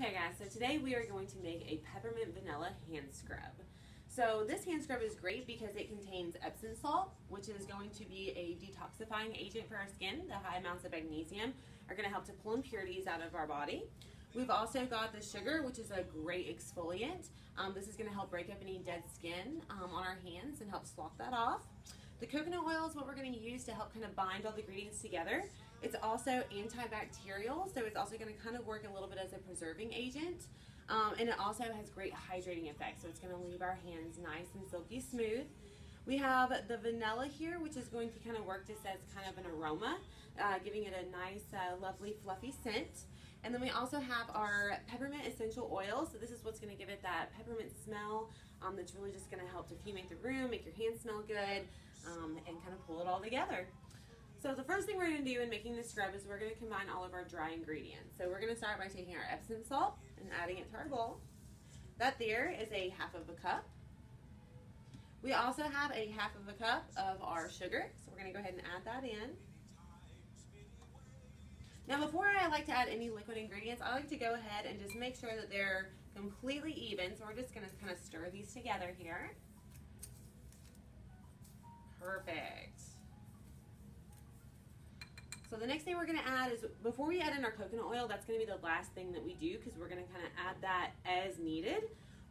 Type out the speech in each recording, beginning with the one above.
Okay guys, so today we are going to make a peppermint vanilla hand scrub. So this hand scrub is great because it contains Epsom salt, which is going to be a detoxifying agent for our skin. The high amounts of magnesium are going to help to pull impurities out of our body. We've also got the sugar, which is a great exfoliant. This is going to help break up any dead skin on our hands and help slough that off. The coconut oil is what we're going to use to help kind of bind all the ingredients together. It's also antibacterial, so it's also going to kind of work a little bit as a preserving agent. And it also has great hydrating effects, so it's going to leave our hands nice and silky smooth. We have the vanilla here, which is going to kind of work just as kind of an aroma, giving it a nice, lovely, fluffy scent. And then we also have our peppermint essential oil. So this is what's going to give it that peppermint smell that's really just going to help to fumate the room, make your hands smell good, and kind of pull it all together. So the first thing we're going to do in making this scrub is we're going to combine all of our dry ingredients. So we're going to start by taking our Epsom salt and adding it to our bowl. That there is a half of a cup. We also have a half of a cup of our sugar. So we're going to go ahead and add that in. Now before I like to add any liquid ingredients, I like to go ahead and just make sure that they're completely even. So we're just going to kind of stir these together here. Perfect. So the next thing we're going to add is, before we add in our coconut oil, that's going to be the last thing that we do because we're going to kind of add that as needed.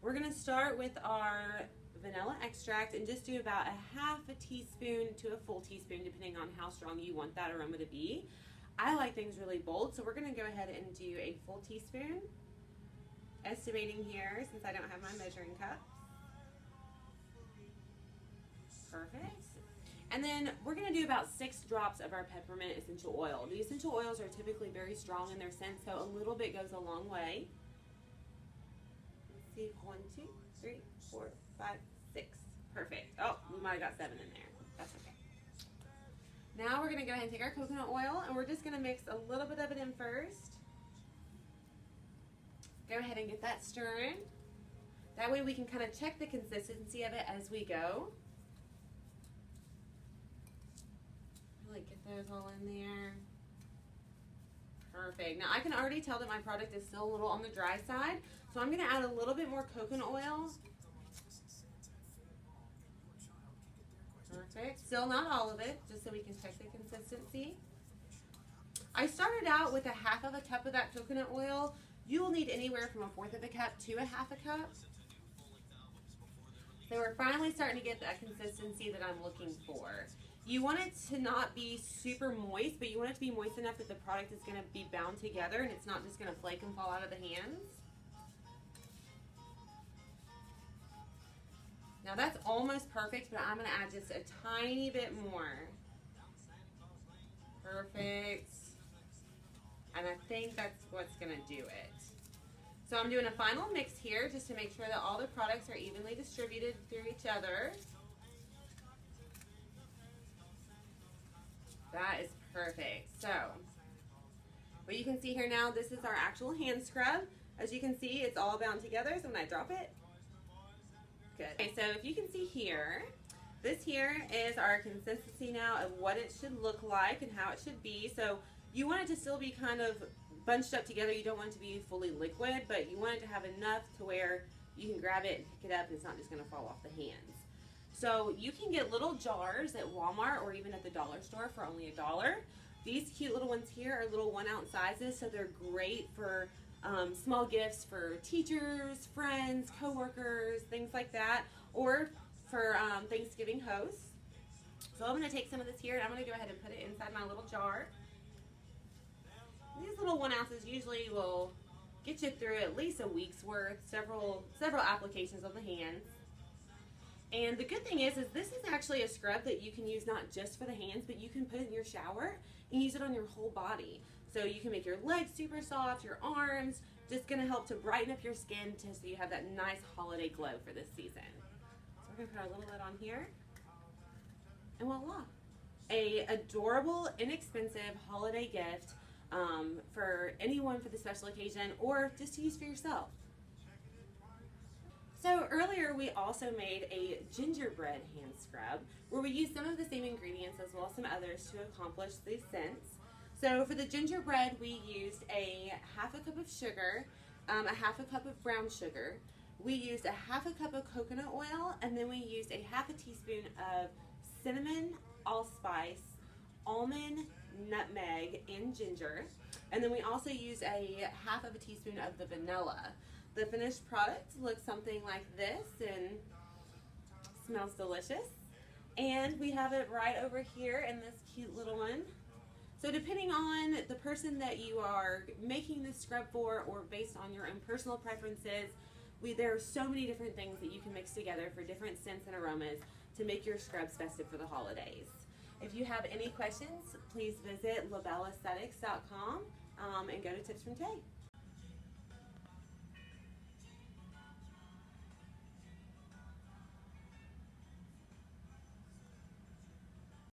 We're going to start with our vanilla extract and just do about a half a teaspoon to a full teaspoon depending on how strong you want that aroma to be. I like things really bold, so we're going to go ahead and do a full teaspoon, estimating here since I don't have my measuring cup. Perfect. And then we're going to do about 6 drops of our peppermint essential oil. The essential oils are typically very strong in their scent, so a little bit goes a long way. Let's see, 1, 2, 3, 4, 5, 6. Perfect. Oh, we might have got 7 in there. That's okay. Now we're going to go ahead and take our coconut oil and we're just going to mix a little bit of it in first. Go ahead and get that stirring. That way we can kind of check the consistency of it as we go. Really get those all in there. Perfect. Now I can already tell that my product is still a little on the dry side, so I'm going to add a little bit more coconut oil. Perfect. Still not all of it, just so we can check the consistency. I started out with a half of a cup of that coconut oil. You will need anywhere from a fourth of a cup to a half a cup. So we're finally starting to get that consistency that I'm looking for. You want it to not be super moist, but you want it to be moist enough that the product is going to be bound together and it's not just going to flake and fall out of the hands. Now that's almost perfect, but I'm going to add just a tiny bit more. Perfect. And I think that's what's going to do it. So I'm doing a final mix here just to make sure that all the products are evenly distributed through each other. That is perfect. So what you can see here now, this is our actual hand scrub. As you can see, it's all bound together, so when I drop it, good. Okay, so if you can see here, this here is our consistency now of what it should look like and how it should be. So you want it to still be kind of bunched up together. You don't want it to be fully liquid, but you want it to have enough to where you can grab it and pick it up and it's not just going to fall off the hands. So you can get little jars at Walmart or even at the dollar store for only $1. These cute little ones here are little 1 ounce sizes, so they're great for small gifts for teachers, friends, co-workers, things like that, or for Thanksgiving hosts. So I'm going to take some of this here and I'm going to go ahead and put it inside my little jar. These little 1 ounces usually will get you through at least a week's worth, several applications on the hands. And the good thing is this is actually a scrub that you can use not just for the hands, but you can put it in your shower and use it on your whole body. So you can make your legs super soft, your arms, just going to help to brighten up your skin so you have that nice holiday glow for this season. So we're going to put our little lid on here. And voila! A adorable, inexpensive holiday gift for anyone for the special occasion or just to use for yourself. So earlier we also made a gingerbread hand scrub where we used some of the same ingredients as well as some others to accomplish these scents. So for the gingerbread, we used a half a cup of sugar, a half a cup of brown sugar. We used a half a cup of coconut oil, and then we used a half a teaspoon of cinnamon, allspice, almond, nutmeg, and ginger. And then we also use a half of a teaspoon of the vanilla. The finished product looks something like this and smells delicious. And we have it right over here in this cute little one. So depending on the person that you are making this scrub for, or based on your own personal preferences, there are so many different things that you can mix together for different scents and aromas to make your scrubs festive for the holidays. If you have any questions, please visit labellaesthetics.com and go to Tips from Tay.